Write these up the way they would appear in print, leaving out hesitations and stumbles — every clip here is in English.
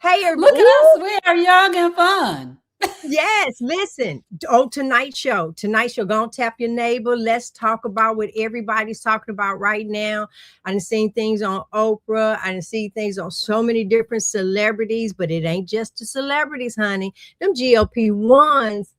Hey, Look at everybody. us. We are young and fun. Yes, listen. Oh, Tonight Show. Tonight Show. Go on, tap your neighbor. Let's talk about what everybody's talking about right now. I done seen things on Oprah. I done seen things on so many different celebrities, but it ain't just the celebrities, honey. Them GLP-1s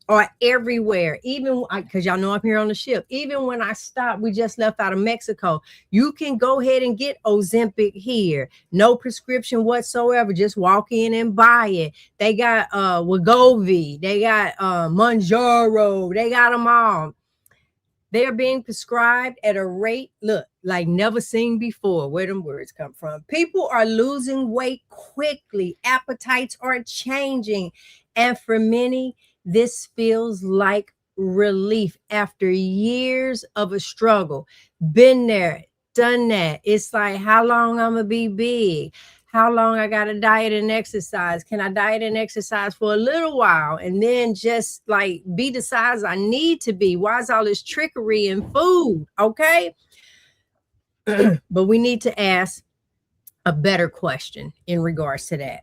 are everywhere. Even because y'all know I'm here on the ship. Even when I stopped, we just left out of Mexico. You can go ahead and get Ozempic here. No prescription whatsoever. Just walk in and buy it. They got Wegovy. They got Mounjaro. They got them all. They're being prescribed at a rate, look, like never seen before. Where them words come from? People are losing weight quickly. Appetites are changing. And for many, this feels like relief after years of a struggle. Been there, done that. It's like, how long I'm going to be big? How long I got to diet and exercise? Can I diet and exercise for a little while and then just like be the size I need to be? Why is all this trickery in food? Okay. But we need to ask a better question in regards to that.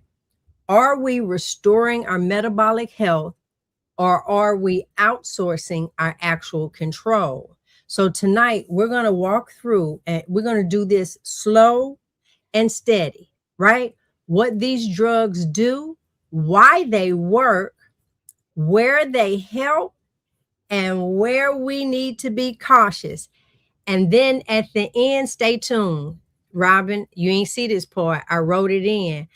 Are we restoring our metabolic health, or are we outsourcing our actual control? So tonight we're going to walk through and we're going to do this slow and steady, right? What these drugs do, why they work, where they help, and where we need to be cautious. And then at the end, stay tuned. Robin, you ain't see this part. I wrote it in.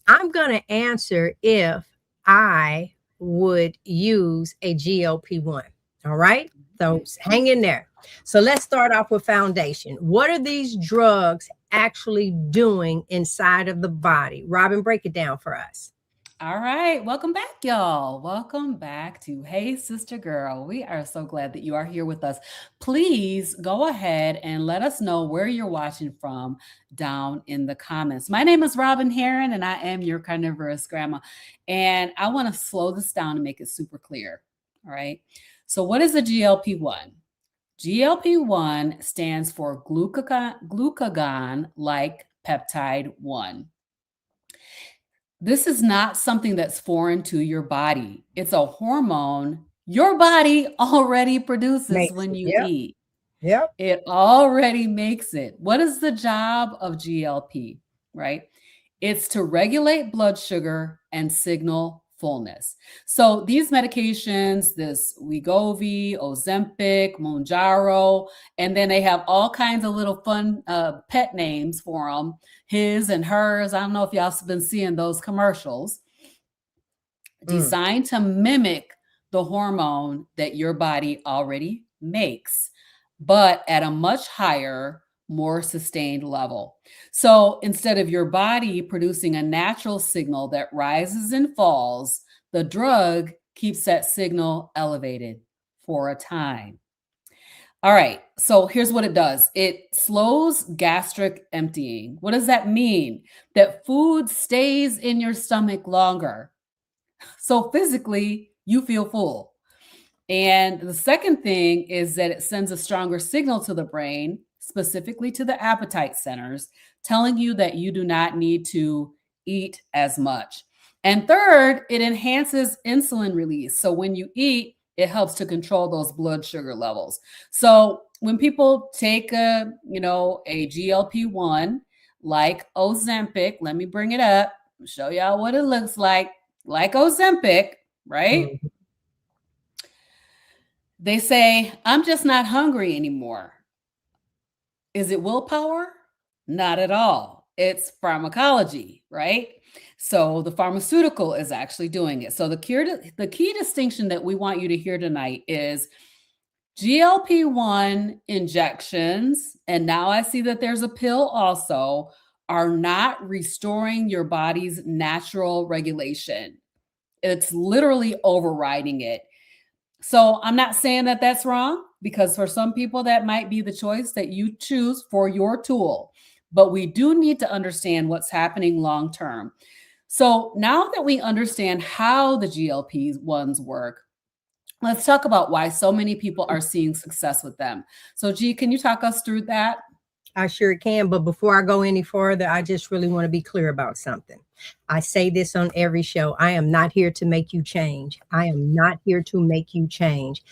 I'm going to answer if I would use a GLP-1. All right. So hang in there. So let's start off with foundation. What are these drugs actually doing inside of the body? Robin, break it down for us. All right. Welcome back, y'all. Welcome back to Hey Sister Girl. We are so glad that you are here with us. Please go ahead and let us know where you're watching from down in the comments. My name is Robin Heron, and I am your carnivorous grandma. And I want to slow this down and make it super clear. All right. So, what is a GLP-1? GLP-1 stands for glucagon-like peptide 1. This is not something that's foreign to your body. It's a hormone your body already produces when you eat. Yep. It already makes it. What is the job of GLP, right? It's to regulate blood sugar and signal fullness. So these medications, this Wegovy, Ozempic, Mounjaro, and then they have all kinds of little fun pet names for them, his and hers. I don't know if y'all have been seeing those commercials. Designed to mimic the hormone that your body already makes, but at a much higher, more sustained level. So instead of your body producing a natural signal that rises and falls, the drug keeps that signal elevated for a time. All right, so here's what it does. It slows gastric emptying. What does that mean? That food stays in your stomach longer. So physically, you feel full. And the second thing is that it sends a stronger signal to the brain, specifically to the appetite centers, telling you that you do not need to eat as much. And third, it enhances insulin release. So when you eat, it helps to control those blood sugar levels. So when people take a GLP-1 like Ozempic, let me bring it up, show y'all what it looks like Ozempic, right? Mm-hmm. They say, I'm just not hungry anymore. Is it willpower? Not at all. It's pharmacology, right? So the pharmaceutical is actually doing it. So the key distinction that we want you to hear tonight is GLP-1 injections, and now I see that there's a pill also, are not restoring your body's natural regulation. It's literally overriding it. So I'm not saying that that's wrong, because for some people that might be the choice that you choose for your tool. But we do need to understand what's happening long term. So now that we understand how the GLP-1s work, let's talk about why so many people are seeing success with them. So G, can you talk us through that? I sure can. But before I go any further, I just really want to be clear about something. I say this on every show. I am not here to make you change. I am not here to make you change.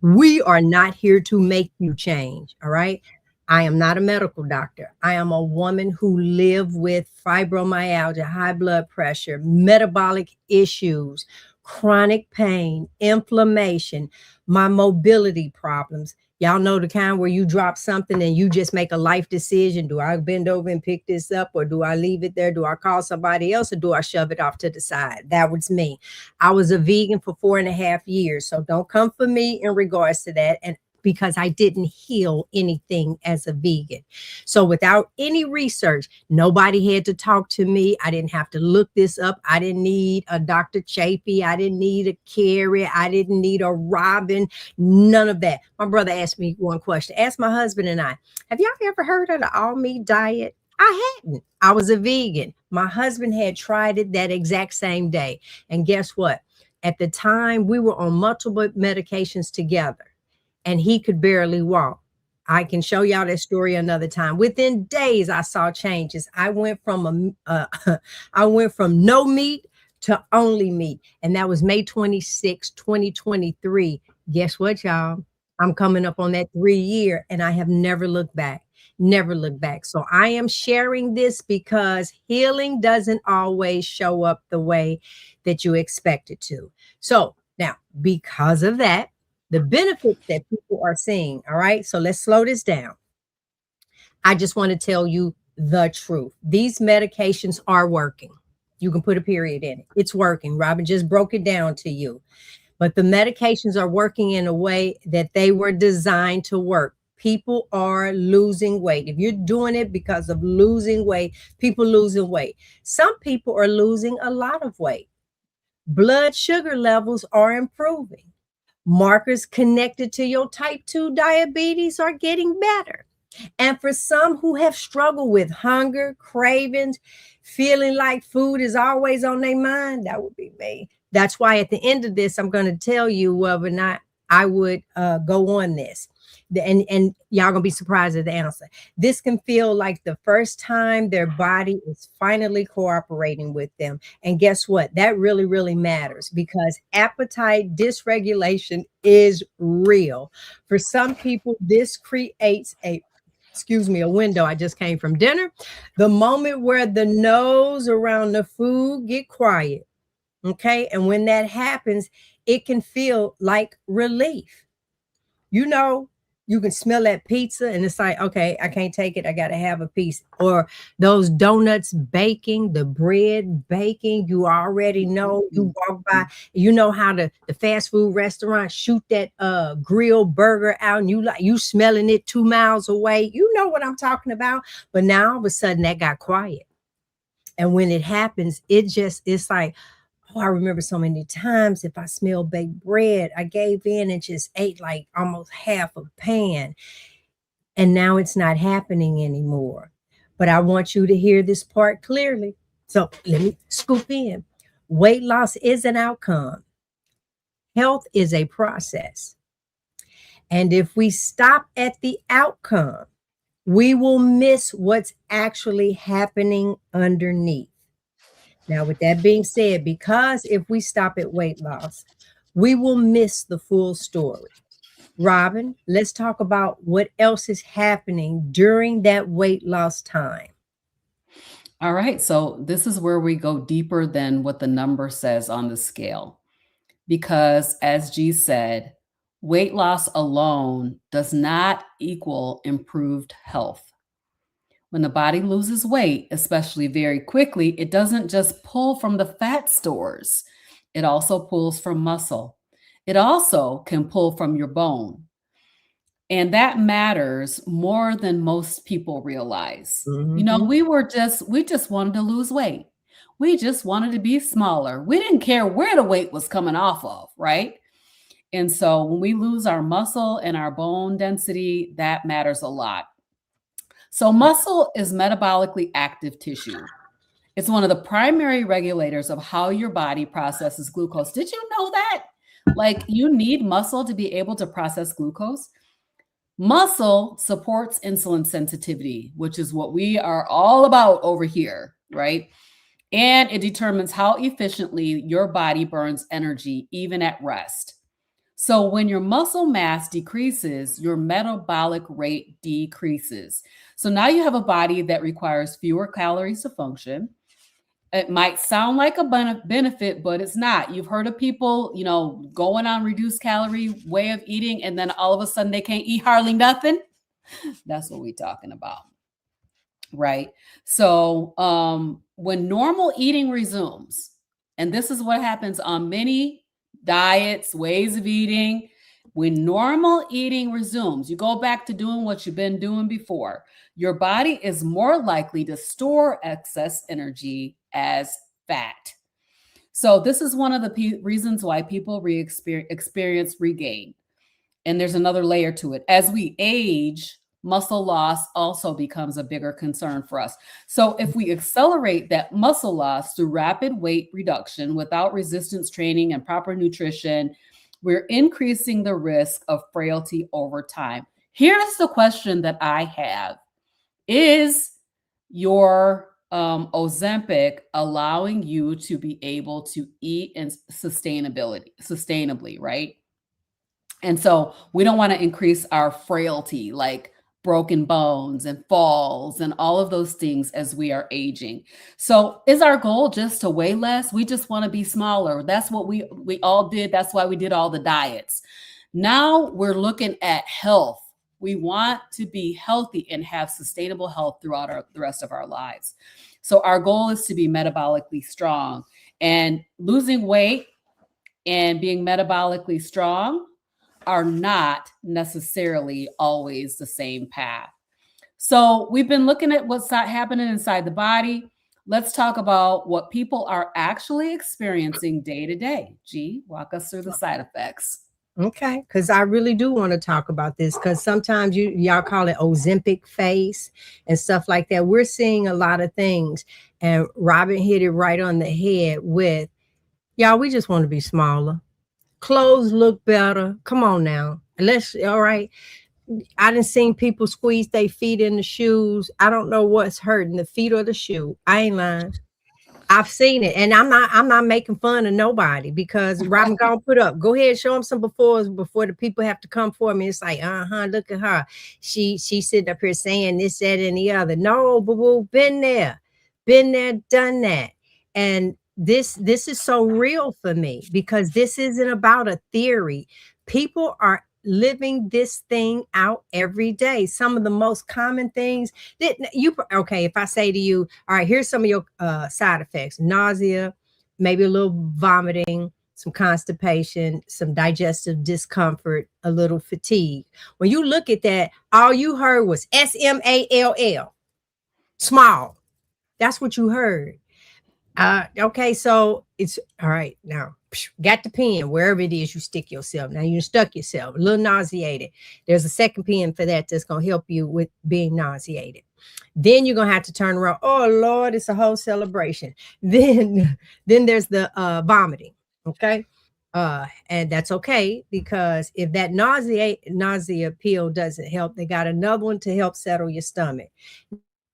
We are not here to make you change. All right. I am not a medical doctor. I am a woman who live with fibromyalgia, high blood pressure, metabolic issues, chronic pain, inflammation, my mobility problems. Y'all know the kind where you drop something and you just make a life decision. Do I bend over and pick this up, or do I leave it there? Do I call somebody else, or do I shove it off to the side? That was me. I was a vegan for 4.5 years. So don't come for me in regards to that. And because I didn't heal anything as a vegan. So without any research, nobody had to talk to me. I didn't have to look this up. I didn't need a Dr. Chapey. I didn't need a Carrie. I didn't need a Robin. None of that. My brother asked me one question. Asked my husband and I, have y'all ever heard of the all meat diet? I hadn't. I was a vegan. My husband had tried it that exact same day. And guess what? At the time, we were on multiple medications together, and he could barely walk. I can show y'all that story another time. Within days, I saw changes. I went from no meat to only meat, and that was May 26, 2023. Guess what, y'all? I'm coming up on that 3-year, and I have never looked back. Never look back. So I am sharing this because healing doesn't always show up the way that you expect it to. So now, because of that, the benefits that people are seeing. All right. So let's slow this down. I just want to tell you the truth. These medications are working. You can put a period in it. It's working. Robin just broke it down to you. But the medications are working in a way that they were designed to work. People are losing weight. If you're doing it because of losing weight, people losing weight. Some people are losing a lot of weight. Blood sugar levels are improving. Markers connected to your type 2 diabetes are getting better. And for some who have struggled with hunger, cravings, feeling like food is always on their mind, that would be me. That's why at the end of this, I'm going to tell you whether or not I would go on this. And y'all gonna be surprised at the answer. This can feel like the first time their body is finally cooperating with them. And guess what? That really, really matters, because appetite dysregulation is real. For some people, this creates a window. I just came from dinner. The moment where the nose around the food get quiet. Okay. And when that happens, it can feel like relief. You know, you can smell that pizza and it's like, okay, I can't take it. I got to have a piece. Or those donuts baking, the bread baking, you already know. You walk by, you know how the fast food restaurant shoot that grilled burger out, and you smelling it 2 miles away. You know what I'm talking about. But now all of a sudden that got quiet. And when it happens, it's like, oh, I remember so many times if I smelled baked bread, I gave in and just ate like almost half a pan. And now it's not happening anymore. But I want you to hear this part clearly. So let me scoop in. Weight loss is an outcome. Health is a process. And if we stop at the outcome, we will miss what's actually happening underneath. Now, with that being said, because if we stop at weight loss, we will miss the full story. Robin, let's talk about what else is happening during that weight loss time. All right. So this is where we go deeper than what the number says on the scale. Because as G said, weight loss alone does not equal improved health. When the body loses weight, especially very quickly, it doesn't just pull from the fat stores. It also pulls from muscle. It also can pull from your bone. And that matters more than most people realize. Mm-hmm. You know, we just wanted to lose weight. We just wanted to be smaller. We didn't care where the weight was coming off of, right? And so when we lose our muscle and our bone density, that matters a lot. So muscle is metabolically active tissue. It's one of the primary regulators of how your body processes glucose. Did you know that? Like, you need muscle to be able to process glucose. Muscle supports insulin sensitivity, which is what we are all about over here, right? And it determines how efficiently your body burns energy, even at rest. So, when your muscle mass decreases, your metabolic rate decreases. So, now you have a body that requires fewer calories to function. It might sound like a benefit, but it's not. You've heard of people, going on reduced calorie way of eating, and then all of a sudden they can't eat hardly nothing. That's what we're talking about, right? So, when normal eating resumes, and this is what happens on many diets, ways of eating, when normal eating resumes, you go back to doing what you've been doing before, your body is more likely to store excess energy as fat. So, this is one of the reasons why people experience regain. And there's another layer to it. As we age, muscle loss also becomes a bigger concern for us. So, if we accelerate that muscle loss through rapid weight reduction without resistance training and proper nutrition, we're increasing the risk of frailty over time. Here's the question that I have: is your Ozempic allowing you to be able to eat and sustainably, right? And so we don't want to increase our frailty, like broken bones and falls and all of those things as we are aging. So is our goal just to weigh less? We just want to be smaller. That's what we all did. That's why we did all the diets. Now we're looking at health. We want to be healthy and have sustainable health throughout the rest of our lives. So our goal is to be metabolically strong, and losing weight and being metabolically strong are not necessarily always the same path. So we've been looking at what's not happening inside the body. Let's talk about what people are actually experiencing day to day. G, walk us through the side effects. Okay, because I really do want to talk about this, because sometimes y'all call it Ozempic face and stuff like that. We're seeing a lot of things, and Robin hit it right on the head with, y'all, we just want to be smaller. Clothes look better. Come on now. All right. I done seen people squeeze their feet in the shoes. I don't know what's hurting, the feet or the shoe. I ain't lying. I've seen it, and I'm not making fun of nobody, because Robin gonna put up. Go ahead, show them some befores before the people have to come for me. It's like, look at her. She sitting up here saying this, that, and the other. No, boo boo, been there, done that. And this is so real for me, because this isn't about a theory. People are living this thing out every day. Some of the most common things that okay, if I say to you, all right, here's some of your side effects: nausea, maybe a little vomiting, some constipation, some digestive discomfort, a little fatigue. When you look at that, all you heard was SMALL, small. That's what you heard. Okay, so it's all right now. Got the pen wherever it is you stick yourself. Now you stuck yourself, a little nauseated. There's a second pen for that that's gonna help you with being nauseated. Then you're gonna have to turn around. Oh Lord, it's a whole celebration. Then there's the vomiting. Okay. And that's okay, because if that nausea pill doesn't help, they got another one to help settle your stomach.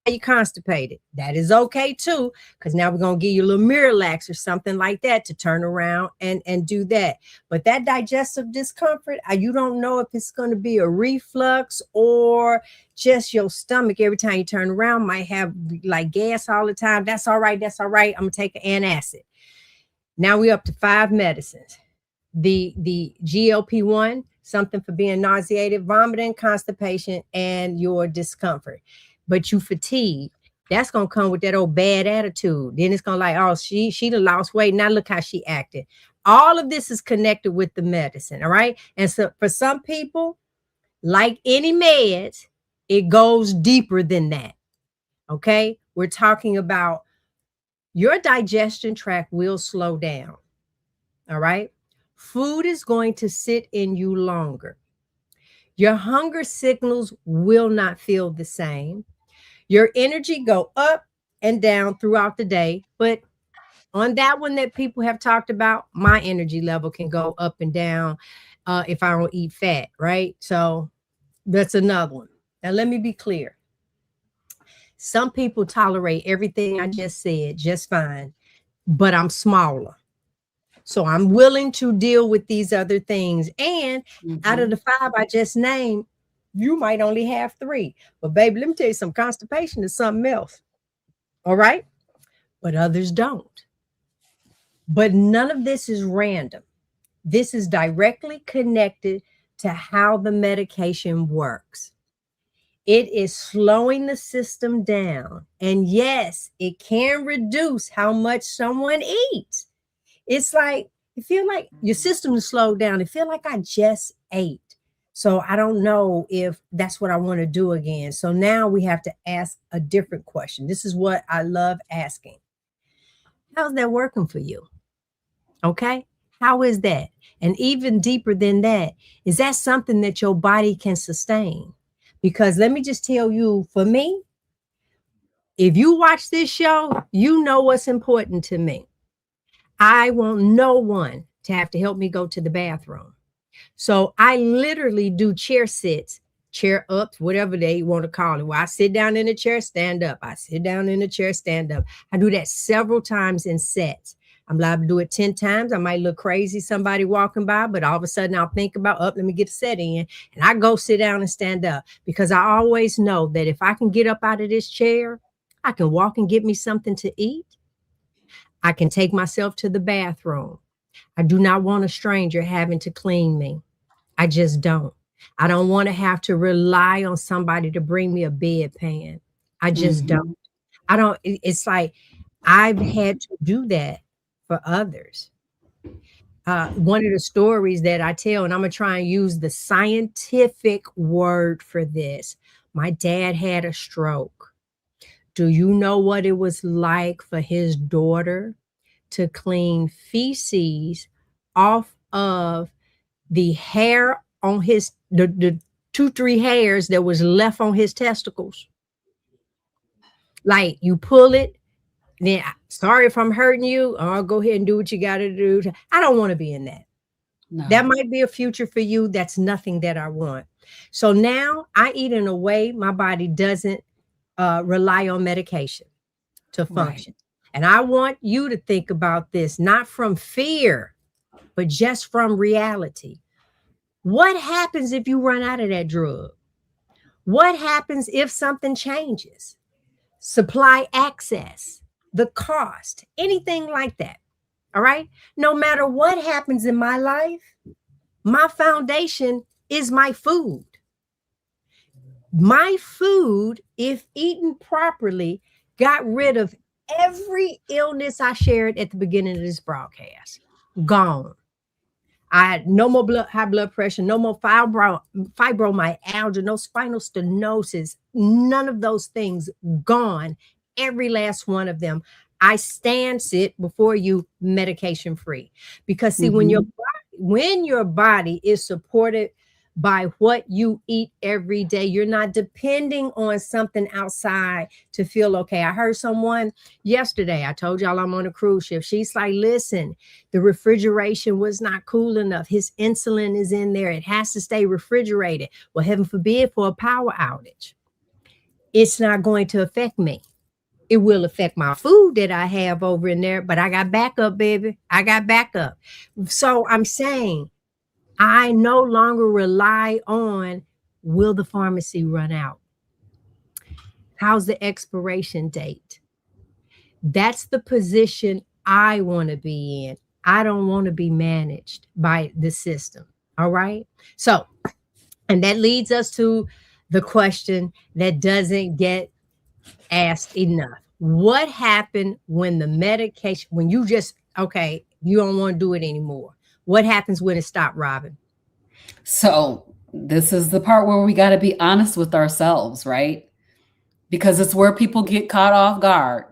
You constipated, that is okay too, because now we're going to give you a little Miralax or something like that to turn around and do that. But that digestive discomfort, you don't know if it's going to be a reflux or just your stomach every time you turn around might have like gas all the time. That's all right. I'm gonna take an antacid. Now we're up to 5 medicines. The GLP-1, something for being nauseated, vomiting, constipation, and your discomfort. But you fatigue, that's gonna come with that old bad attitude. Then it's gonna like, oh, she done lost weight. Now look how she acted. All of this is connected with the medicine. All right. And so for some people, like any meds, it goes deeper than that. Okay. We're talking about your digestion tract will slow down. All right. Food is going to sit in you longer. Your hunger signals will not feel the same. Your energy go up and down throughout the day, but on that one that people have talked about, my energy level can go up and down if I don't eat fat, right? So That's another one. Now, let me be clear. Some people tolerate everything I just said just fine, but I'm smaller. So I'm willing to deal with these other things. And out of Mhm. the 5 I just named, you might only have 3. But baby, let me tell you, some constipation is something else. All right. But others don't. But none of this is random. This is directly connected to how the medication works. It is slowing the system down. And yes, it can reduce how much someone eats. It's like, you feel like your system is slowed down. It feel like I just ate. So I don't know if that's what I want to do again. So now we have to ask a different question. This is what I love asking. How's that working for you? Okay. How is that? And even deeper than that, is that something that your body can sustain? Because let me just tell you, for me, if you watch this show, you know what's important to me. I want no one to have to help me go to the bathroom. So I literally do chair sits, chair ups, whatever they want to call it. Where I sit down in a chair, stand up. I sit down in a chair, stand up. I do that several times in sets. I'm liable to do it 10 times. I might look crazy, somebody walking by, but all of a sudden I'll think about, let me get a set in. And I go sit down and stand up because I always know that if I can get up out of this chair, I can walk and get me something to eat. I can take myself to the bathroom. I do not want a stranger having to clean me. I just don't. I don't want to have to rely on somebody to bring me a bedpan. I just Mhm. don't. I don't. It's like I've had to do that for others. One of the stories that I tell, and I'm going to try and use the scientific word for this. My dad had a stroke. Do you know what it was like for his daughter to clean feces off of the hair on the 2-3 hairs that was left on his testicles? Like, you pull it, then sorry if I'm hurting you. I'll go ahead and do what you got to do. I don't want to be in that. That No. might be a future for you. That's nothing that I want. So now I eat in a way my body doesn't rely on medication to Right. function. And I want you to think about this, not from fear, but just from reality. What happens if you run out of that drug? What happens if something changes? Supply access, the cost, anything like that. All right. No matter what happens in my life, my foundation is my food. My food, if eaten properly, got rid of every illness I shared at the beginning of this broadcast. Gone. I had no more high blood pressure, no more fibromyalgia, no spinal stenosis, none of those things gone. Every last one of them. I stand sit before you medication free. Because see, Mhm. when your body is supported by what you eat every day, you're not depending on something outside to feel okay. I heard someone yesterday, I told y'all I'm on a cruise ship. She's like, listen, the refrigeration was not cool enough. His insulin is in there. It has to stay refrigerated. Well, heaven forbid for a power outage. It's not going to affect me. It will affect my food that I have over in there, but I got backup, baby. I got backup. So I'm saying I no longer rely on, will the pharmacy run out? How's the expiration date? That's the position I want to be in. I don't want to be managed by the system. All right. So, and that leads us to the question that doesn't get asked enough. What happened when the medication, when you just, okay, you don't want to do it anymore? What happens when it stopped, Robin? So, this is the part where we gotta be honest with ourselves, right? Because it's where people get caught off guard.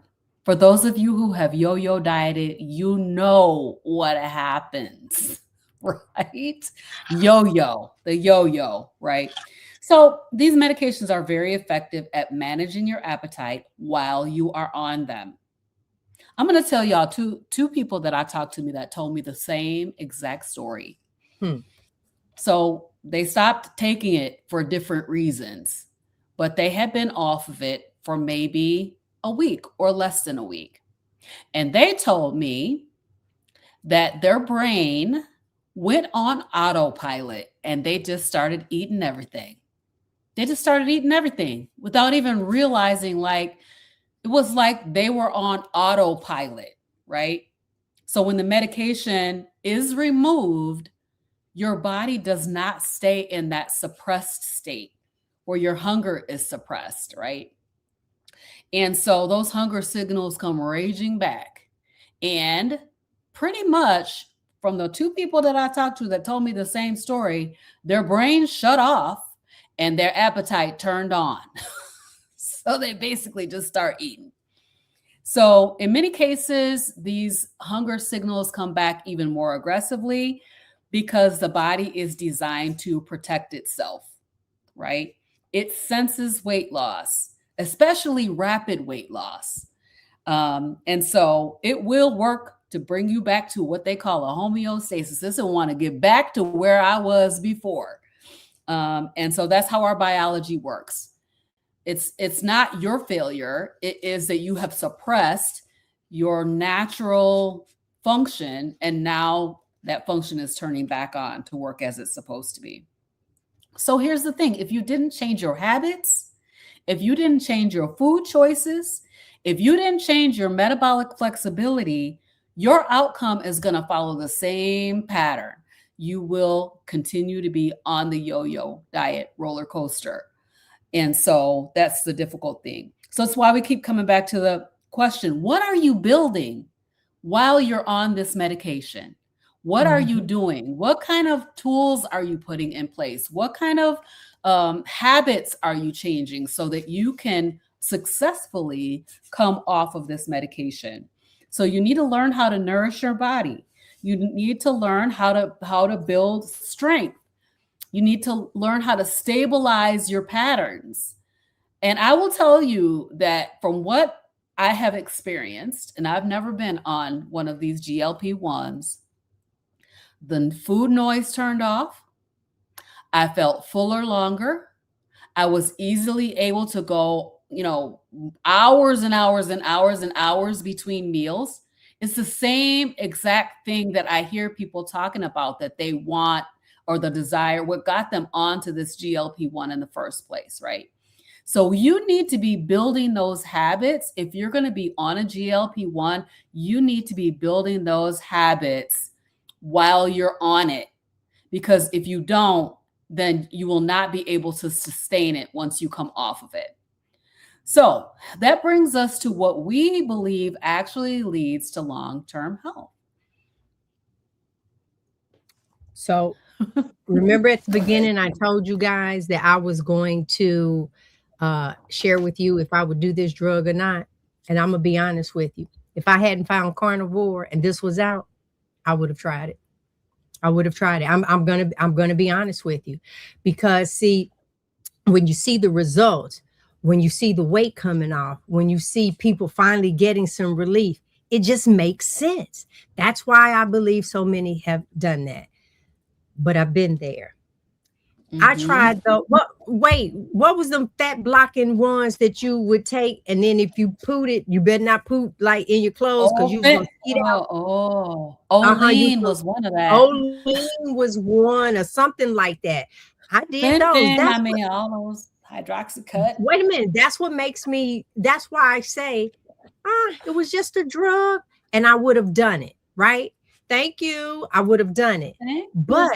For those of you who have yo-yo dieted, you know what happens, right? Yo-yo, the yo-yo, right? So these medications are very effective at managing your appetite while you are on them. I'm going to tell y'all two people that I talked to me that told me the same exact story. Hmm. So they stopped taking it for different reasons, but they had been off of it for maybe a week or less than a week. And they told me that their brain went on autopilot and they just started eating everything. They just started eating everything without even realizing, like, it was like they were on autopilot, right? So when the medication is removed, your body does not stay in that suppressed state where your hunger is suppressed, right? And so those hunger signals come raging back. And pretty much from the two people that I talked to that told me the same story, their brain shut off and their appetite turned on. So they basically just start eating. So in many cases, these hunger signals come back even more aggressively because the body is designed to protect itself, right? It senses weight loss, especially rapid weight loss. And so it will work to bring you back to what they call a homeostasis. This will want to get back to where I was before. And so that's how our biology works. It's not your failure. It is that you have suppressed your natural function, and now that function is turning back on to work as it's supposed to be. So here's the thing. If you didn't change your habits, if you didn't change your food choices, if you didn't change your metabolic flexibility, your outcome is going to follow the same pattern. You will continue to be on the yo-yo diet roller coaster. And so that's the difficult thing. So that's why we keep coming back to the question, what are you building while you're on this medication? What are you doing? What kind of tools are you putting in place? What kind of habits are you changing so that you can successfully come off of this medication? So you need to learn how to nourish your body. You need to learn how to build strength. You need to learn how to stabilize your patterns. And I will tell you that from what I have experienced, and I've never been on one of these GLP-1s, the food noise turned off. I felt fuller longer. I was easily able to go, hours and hours and hours and hours between meals. It's the same exact thing that I hear people talking about that they want, or the desire, what got them onto this GLP-1 in the first place, right? So you need to be building those habits. If you're going to be on a GLP-1, you need to be building those habits while you're on it. Because if you don't, then you will not be able to sustain it once you come off of it. So that brings us to what we believe actually leads to long-term health. So remember at the beginning, I told you guys that I was going to share with you if I would do this drug or not. And I'm going to be honest with you. If I hadn't found carnivore and this was out, I would have tried it. I would have tried it. I'm going to be honest with you, because see, when you see the results, when you see the weight coming off, when you see people finally getting some relief, it just makes sense. That's why I believe so many have done that. But I've been there. I tried the what was them fat blocking ones that you would take, and then if you pooped it, you better not poop like in your clothes because you was gonna eat out. Olean was one of that. Olean was one, or something like that. I did those. All those hydroxycut. Wait a minute. That's what makes me. That's why I say, it was just a drug, and I would have done it. Right. Thank you. I would have done it. But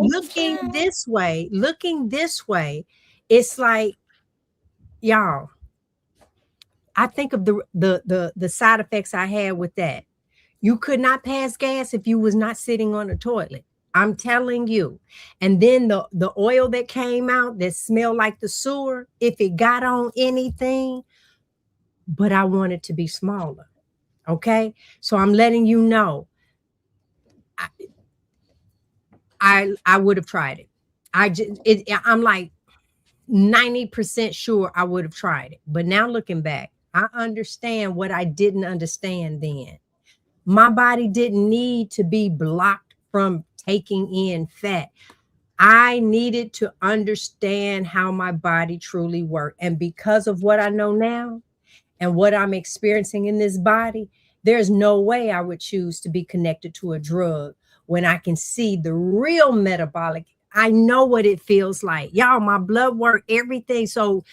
looking this way, it's like, y'all, I think of the side effects I had with that. You could not pass gas if you was not sitting on the toilet. I'm telling you. And then the oil that came out that smelled like the sewer, if it got on anything, but I want it to be smaller. Okay. So I'm letting you know. I would have tried it. I'm like 90% sure I would have tried it. But now looking back, I understand what I didn't understand then. My body didn't need to be blocked from taking in fat. I needed to understand how my body truly worked. And because of what I know now and what I'm experiencing in this body, there's no way I would choose to be connected to a drug when I can see the real metabolic. I know what it feels like. Y'all, my blood work, everything. So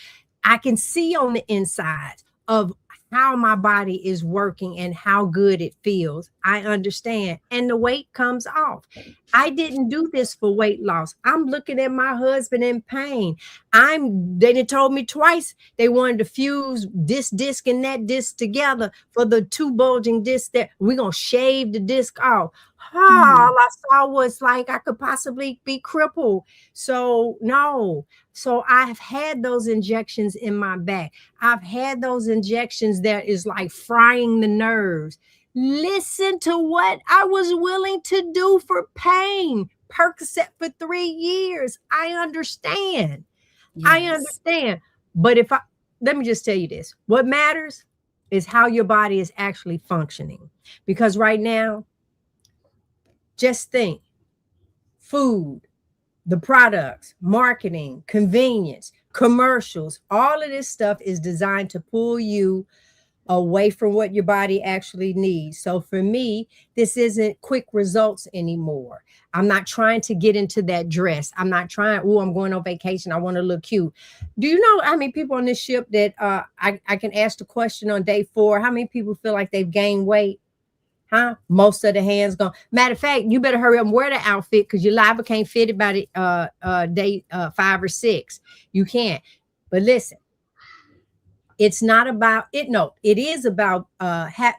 I can see on the inside of how my body is working and how good it feels. I understand. And the weight comes off. I didn't do this for weight loss. I'm looking at my husband in pain. They done told me twice they wanted to fuse this disc and that disc together for the two bulging discs that we're going to shave the disc off. All I saw was like I could possibly be crippled. So no. So I've had those injections in my back. I've had those injections that is like frying the nerves. Listen to what I was willing to do for pain. Percocet for 3 years. I understand. Yes. I understand. But let me just tell you this. What matters is how your body is actually functioning. Because right now, just think, food, the products, marketing, convenience, commercials, all of this stuff is designed to pull you away from what your body actually needs. So for me, this isn't quick results anymore. I'm not trying to get into that dress. I'm not trying, I'm going on vacation. I want to look cute. Do you know how many people on this ship that I can ask the question on day 4, how many people feel like they've gained weight? Huh? Most of the hands gone. Matter of fact, you better hurry up and wear the outfit because your liver can't fit it by the day 5 or 6. You can't. But listen, it's not about it. No, it is about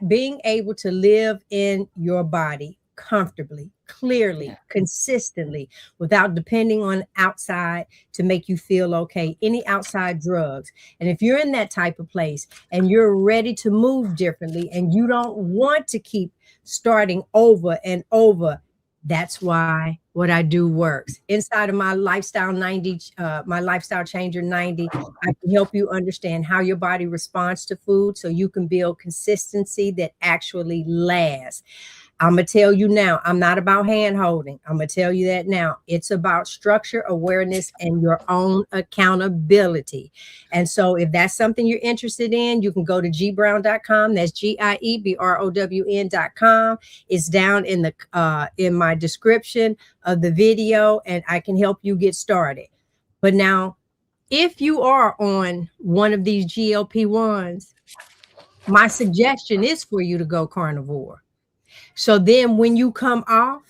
being able to live in your body comfortably, clearly, consistently, without depending on outside to make you feel okay, any outside drugs. And if you're in that type of place and you're ready to move differently and you don't want to keep starting over and over, that's why what I do works. Inside of my Lifestyle 90, my Lifestyle Changer 90, I can help you understand how your body responds to food so you can build consistency that actually lasts. I'm going to tell you now, I'm not about hand holding. I'm going to tell you that now. It's about structure, awareness, and your own accountability. And so if that's something you're interested in, you can go to gbrown.com. That's GIEBROWN.com. It's down in my description of the video, and I can help you get started. But now, if you are on one of these GLP-1s, my suggestion is for you to go carnivore. So then when you come off,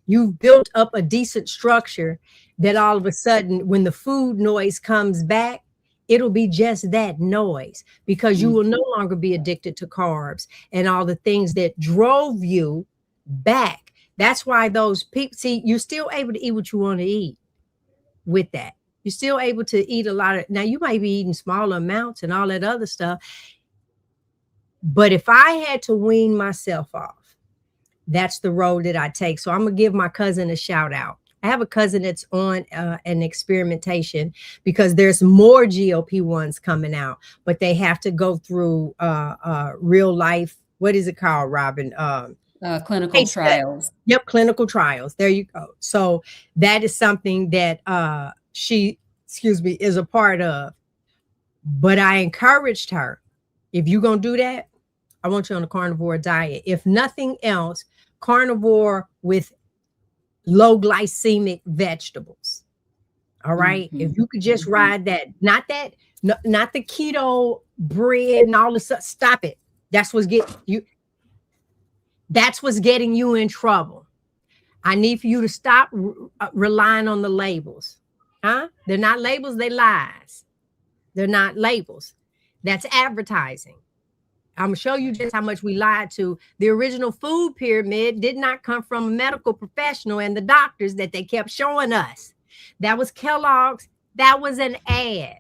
you've built up a decent structure that all of a sudden, when the food noise comes back, it'll be just that noise because you will no longer be addicted to carbs and all the things that drove you back. That's why those people, see, you're still able to eat what you want to eat with that. You're still able to eat a lot of, now you might be eating smaller amounts and all that other stuff. But if I had to wean myself off, that's the road that I take. So I'm going to give my cousin a shout out. I have a cousin that's on an experimentation because there's more GLP-1s coming out, but they have to go through real life. What is it called, Robin? Clinical trials. Yep, clinical trials. There you go. So that is something that she is a part of. But I encouraged her, if you're going to do that, I want you on a carnivore diet. If nothing else, carnivore with low glycemic vegetables. All right. If you could just ride that, not the keto bread and all this stuff. Stop it. That's what's getting you in trouble. I need for you to stop relying on the labels. Huh? They're not labels, they lies. They're not labels. That's advertising. I'm going to show you just how much we lied to. The original food pyramid did not come from a medical professional and the doctors that they kept showing us. That was Kellogg's. That was an ad.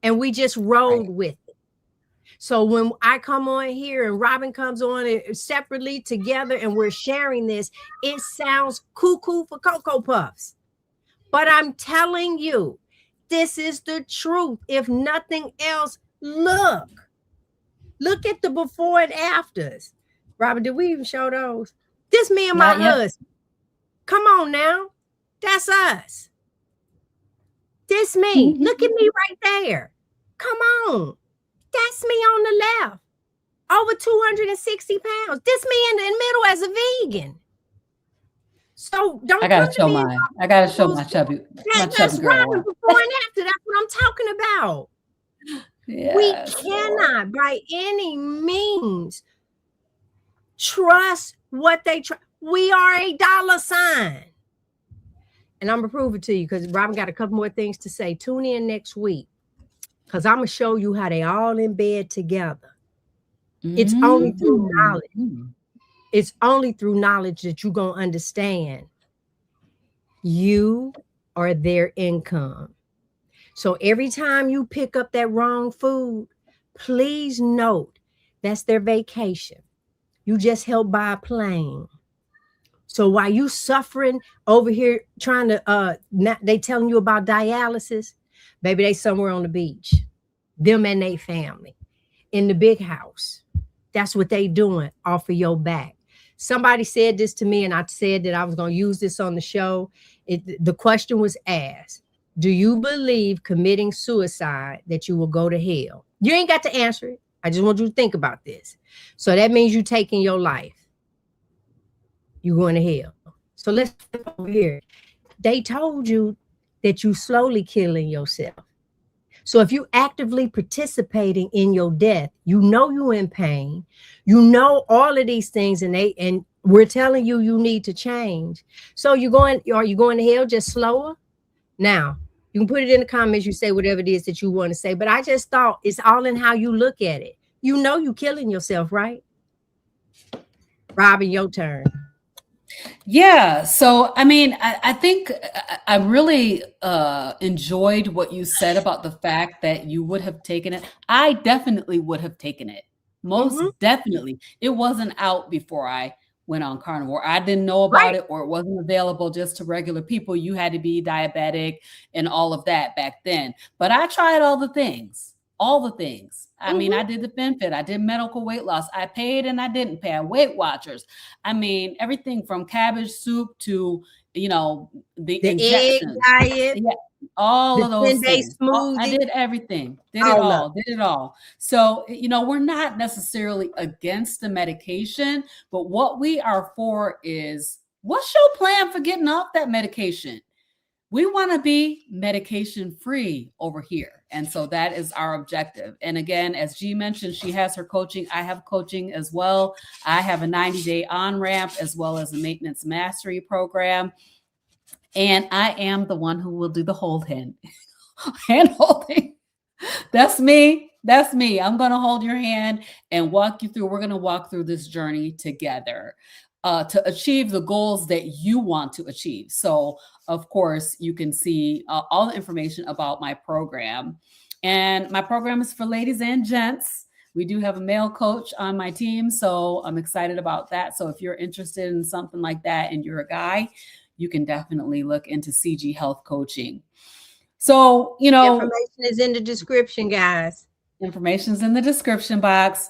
And we just rolled with it. So when I come on here and Robin comes on separately together and we're sharing this, it sounds cuckoo for Cocoa Puffs. But I'm telling you, this is the truth. If nothing else, look at the before and afters. Robin, did we even show those? This me and my husband. Come on now. That's us. This me. Look at me right there. Come on. That's me on the left. Over 260 pounds. This me in the middle as a vegan. So don't I gotta come show to me. mine. I gotta show my chubby That's girl right. one. Before and after. That's what I'm talking about. Yes, we cannot by any means trust what they try. We are a dollar sign. And I'm gonna prove it to you because Robin got a couple more things to say. Tune in next week because I'm gonna show you how they all in bed together. It's only through knowledge. It's only through knowledge that you're gonna understand you are their income. So every time you pick up that wrong food, please note that's their vacation. You just helped buy a plane. So while you suffering over here trying to, they telling you about dialysis, baby, they somewhere on the beach, them and their family in the big house. That's what they doing off of your back. Somebody said this to me and I said that I was going to use this on the show. The question was asked, do you believe committing suicide that you will go to hell? You ain't got to answer it. I just want you to think about this. So that means you taking your life. You're going to hell. So let's flip over here. They told you that you slowly killing yourself. So if you actively participating in your death, you know you're in pain. You know all of these things, and we're telling you need to change. So are you going to hell just slower? Now, you can put it in the comments. You say whatever it is that you want to say. But I just thought it's all in how you look at it. You know you're killing yourself, right? Robin, your turn. Yeah. So, I mean, I think I really enjoyed what you said about the fact that you would have taken it. I definitely would have taken it. Most definitely. It wasn't out before I went on carnivore. I didn't know about it, or it wasn't available just to regular people. You had to be diabetic and all of that back then. But I tried all the things. I mean, I did the FinFit. I did medical weight loss. I paid and I didn't pay. Weight Watchers. I mean, everything from cabbage soup to, the injections. Egg diet. Yeah, all of those things. I did everything. Did it all. So, we're not necessarily against the medication, but what we are for is, what's your plan for getting off that medication? We want to be medication free over here. And so that is our objective. And again, as G mentioned, she has her coaching. I have coaching as well. I have a 90-day on-ramp as well as a maintenance mastery program. And I am the one who will do the hand holding. That's me. I'm going to hold your hand and walk you through. We're going to walk through this journey together. To achieve the goals that you want to achieve. So, of course, you can see all the information about my program. And my program is for ladies and gents. We do have a male coach on my team, so I'm excited about that. So if you're interested in something like that and you're a guy, you can definitely look into CG Health Coaching. So, information is in the description, guys. Information's in the description box.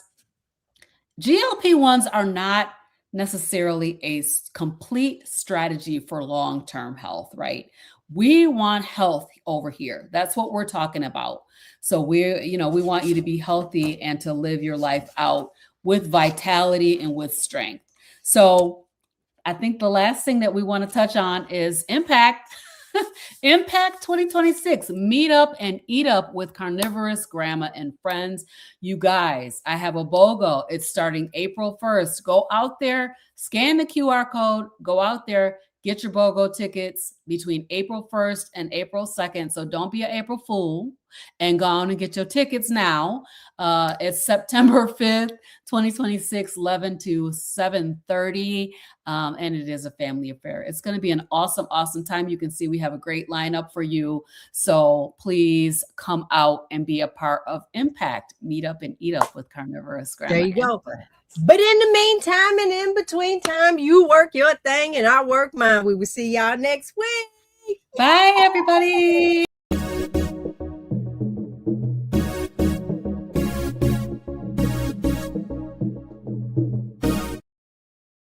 GLP-1s are not necessarily a complete strategy for long-term health, right? We want health over here. That's what we're talking about. So we want you to be healthy and to live your life out with vitality and with strength. So I think the last thing that we want to touch on is Impact. Impact 2026, meet up and eat up with carnivorous grandma and friends. You guys, I have a BOGO. It's starting April 1st. Go out there, scan the QR code, go out there, get your BOGO tickets between April 1st and April 2nd. So don't be an April Fool and go on and get your tickets now. It's September 5th, 2026, 11 to 7:30. And it is a family affair. It's going to be an awesome, awesome time. You can see we have a great lineup for you. So please come out and be a part of Impact. Meet up and eat up with carnivorous grandma. There you go. But in the meantime and in between time, you work your thing and I work mine. We will see y'all next week. Bye, everybody.